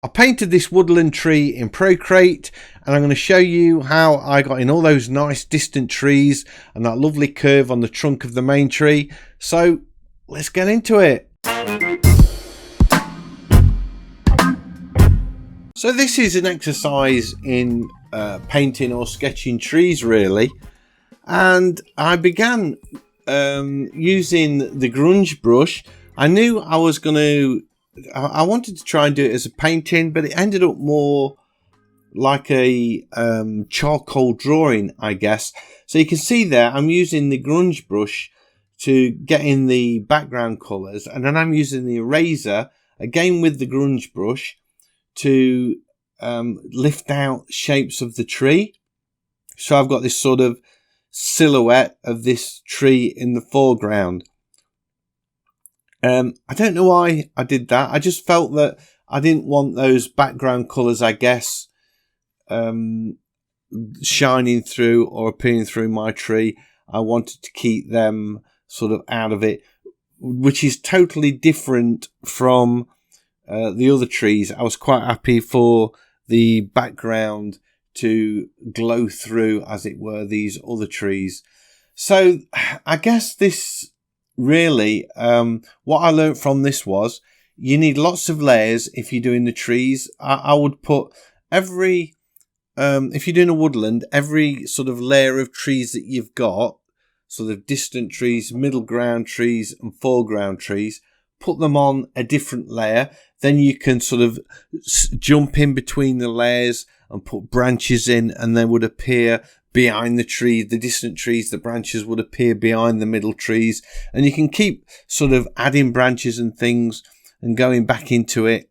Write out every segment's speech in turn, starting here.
I painted this woodland tree in Procreate, and I'm going to show you how I got in all those nice distant trees and that lovely curve on the trunk of the main tree. So let's get into it. So this is an exercise in painting or sketching trees really, and I began using the grunge brush. I knew I wanted to try and do it as a painting, but it ended up more like a charcoal drawing, I guess. So you can see there I'm using the grunge brush to get in the background colours, and then I'm using the eraser again with the grunge brush to lift out shapes of the tree. So I've got this sort of silhouette of this tree in the foreground. I don't know why I did that. I just felt that I didn't want those background colours, I guess, shining through or appearing through my tree. I wanted to keep them sort of out of it, which is totally different from the other trees. I was quite happy for the background to glow through, as it were, these other trees. So I guess this really, what I learned from this was you need lots of layers if you're doing the trees. I would put every, if you're doing a woodland, every sort of layer of trees that you've got, sort of distant trees, middle ground trees and foreground trees, put them on a different layer. Then you can sort of jump in between the layers and put branches in, and they would appear behind the tree, the distant trees. The branches would appear behind the middle trees, and you can keep sort of adding branches and things and going back into it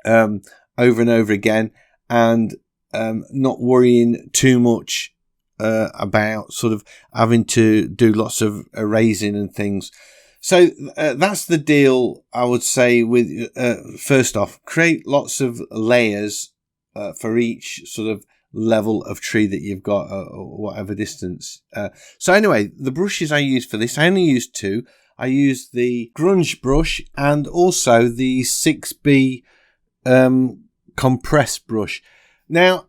over and over again, and not worrying too much about sort of having to do lots of erasing and things. So that's the deal, I would say, with first off, create lots of layers for each sort of level of tree that you've got, or whatever distance. So anyway, the brushes I used for this, I only used two. I used the grunge brush and also the 6B compress brush. Now,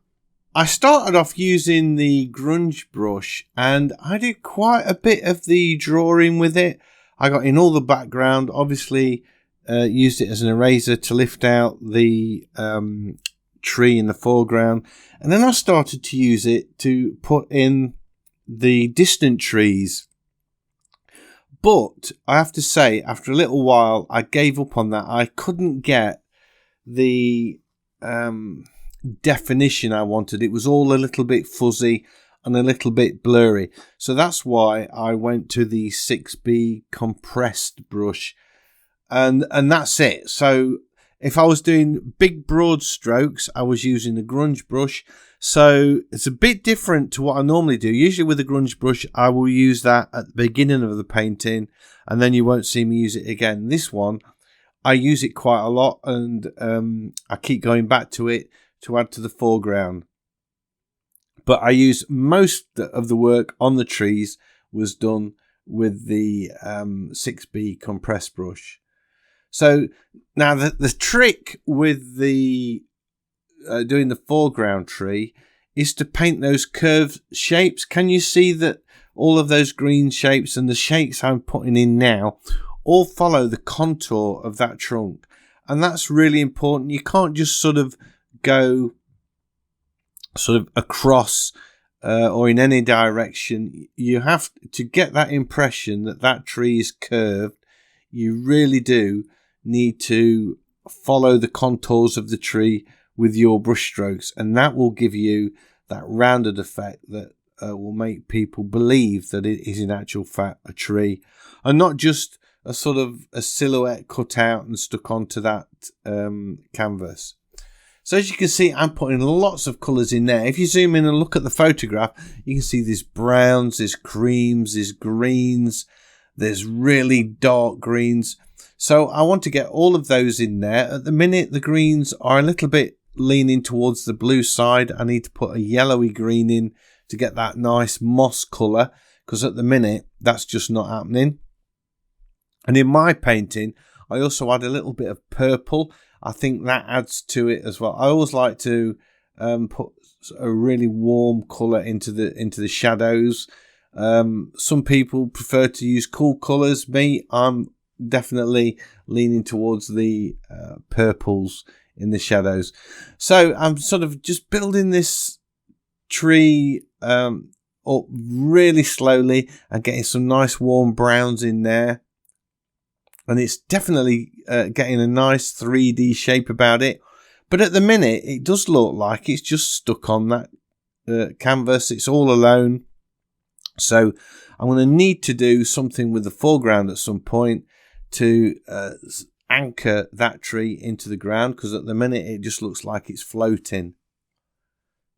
I started off using the grunge brush and I did quite a bit of the drawing with it. I got in all the background, obviously used it as an eraser to lift out the tree in the foreground, and then I started to use it to put in the distant trees. But I have to say, after a little while, I gave up on that. I couldn't get the definition I wanted. It was all a little bit fuzzy and a little bit blurry. So that's why I went to the 6B compressed brush, and that's it. So if I was doing big broad strokes, I was using the grunge brush. So it's a bit different to what I normally do. Usually with the grunge brush, I will use that at the beginning of the painting, and then you won't see me use it again. This one, I use it quite a lot, and I keep going back to it to add to the foreground. But I use most of the work on the trees was done with the 6B compressed brush. So now the trick with the doing the foreground tree is to paint those curved shapes. Can you see that all of those green shapes and the shapes I'm putting in now all follow the contour of that trunk? And that's really important. You can't just sort of go sort of across or in any direction. You have to get that impression that that tree is curved. You really do need to follow the contours of the tree with your brush strokes, and that will give you that rounded effect that will make people believe that it is in actual fact a tree and not just a sort of a silhouette cut out and stuck onto that canvas. So as you can see, I'm putting lots of colours in there. If you zoom in and look at the photograph, you can see there's browns, there's creams, there's greens, there's really dark greens. So I want to get all of those in there. At the minute, the greens are a little bit leaning towards the blue side. I need to put a yellowy green in to get that nice moss colour, because at the minute, that's just not happening. And in my painting, I also add a little bit of purple. I think that adds to it as well. I always like to put a really warm colour into the shadows. Some people prefer to use cool colours. Me, I'm definitely leaning towards the purples in the shadows. So I'm sort of just building this tree up really slowly and getting some nice warm browns in there. And it's definitely getting a nice 3D shape about it. But at the minute, it does look like it's just stuck on that canvas. It's all alone. So I'm going to need to do something with the foreground at some point to anchor that tree into the ground, because at the minute it just looks like it's floating.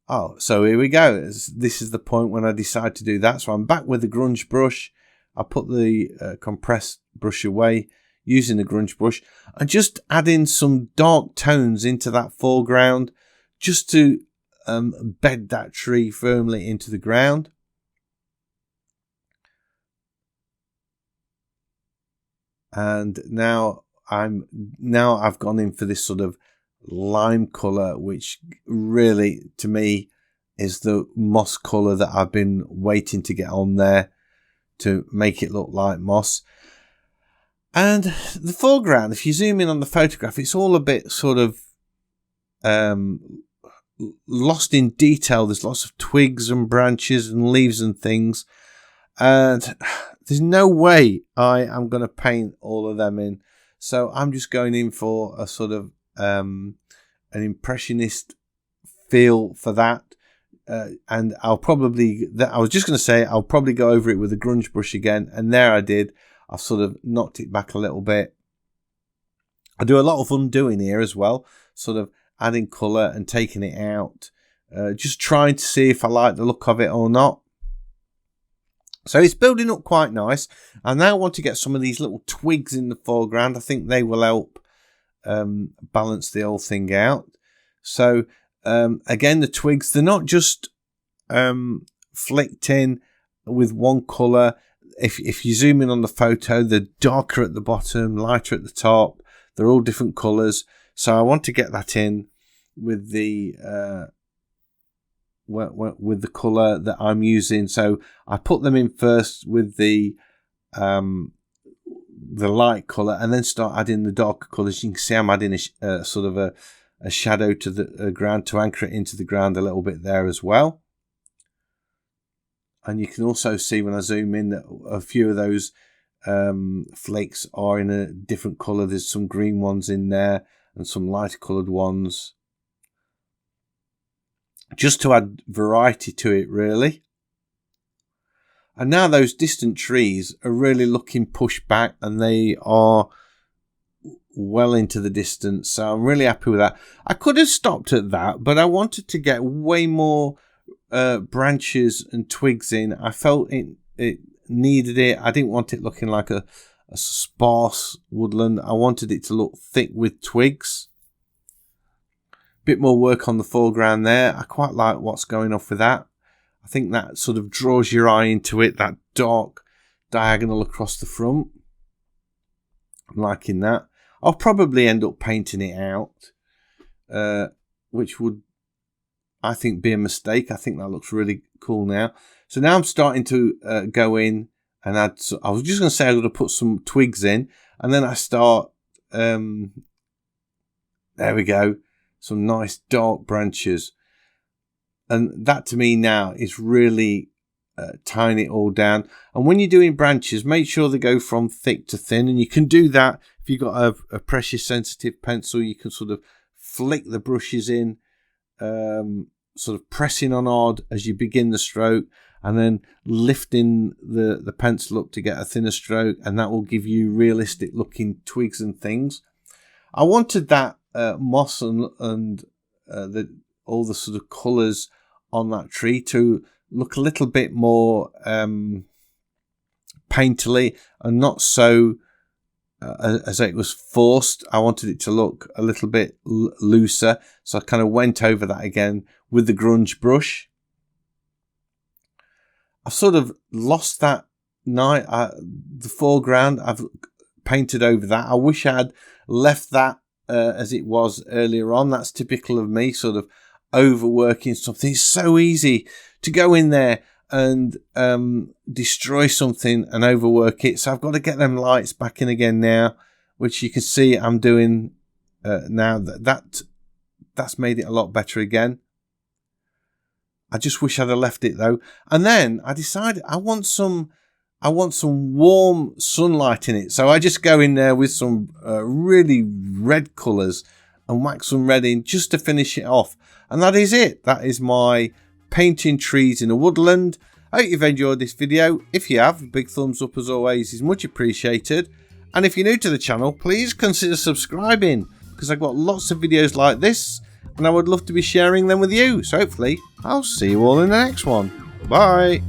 Oh, so here we go. This is the point when I decide to do that. So I'm back with the grunge brush. I put the compressed brush away using the grunge brush and just add in some dark tones into that foreground just to bed that tree firmly into the ground. And now I've gone in for this sort of lime colour, which really to me is the moss colour that I've been waiting to get on there to make it look like moss. And the foreground, if you zoom in on the photograph, it's all a bit sort of lost in detail. There's lots of twigs and branches and leaves and things, and there's no way I am going to paint all of them in. So I'm just going in for a sort of an impressionist feel for that. And I'll probably go over it with a grunge brush again. And there I did. I've sort of knocked it back a little bit. I do a lot of undoing here as well, sort of adding colour and taking it out. Just trying to see if I like the look of it or not. So it's building up quite nice. I now want to get some of these little twigs in the foreground. I think they will help balance the whole thing out. So again, the twigs, they're not just flicked in with one colour. If you zoom in on the photo, they're darker at the bottom, lighter at the top. They're all different colours. So I want to get that in with the colour that I'm using. So I put them in first with the light colour, and then start adding the darker colours. You can see I'm adding a sort of a shadow to the ground to anchor it into the ground a little bit there as well. And you can also see when I zoom in that a few of those flakes are in a different colour. There's some green ones in there and some lighter coloured ones, just to add variety to it, really. And now those distant trees are really looking pushed back, and they are well into the distance. So I'm really happy with that. I could have stopped at that, but I wanted to get way more branches and twigs in. I felt it needed it. I didn't want it looking like a sparse woodland. I wanted it to look thick with twigs. Bit more work on the foreground there. I quite like what's going off with that. I think that sort of draws your eye into it, that dark diagonal across the front. I'm liking that. I'll probably end up painting it out, which would, I think, be a mistake. I think that looks really cool now. So now I'm starting to go in and add. I was just going to say I'm going to put some twigs in, and then I start. There we go. Some nice dark branches, and that to me now is really tying it all down. And when you're doing branches, make sure they go from thick to thin, and you can do that if you've got a pressure sensitive pencil. You can sort of flick the brushes in, sort of pressing on hard as you begin the stroke, and then lifting the pencil up to get a thinner stroke, and that will give you realistic looking twigs and things. I wanted that moss and all the sort of colours on that tree to look a little bit more painterly and not so as it was forced. I wanted it to look a little bit looser, so I kind of went over that again with the grunge brush. I've sort of lost that the foreground. I've painted over that. I wish I had left that as it was earlier on. That's typical of me, sort of overworking something. It's so easy to go in there and destroy something and overwork it. So I've got to get them lights back in again now, which you can see I'm doing now. That's made it a lot better again. I just wish I'd have left it though. And then I decided I want some warm sunlight in it. So I just go in there with some really red colours and whack some red in just to finish it off. And that is it. That is my painting trees in a woodland. I hope you've enjoyed this video. If you have, a big thumbs up as always is much appreciated. And if you're new to the channel, please consider subscribing, because I've got lots of videos like this and I would love to be sharing them with you. So hopefully I'll see you all in the next one. Bye.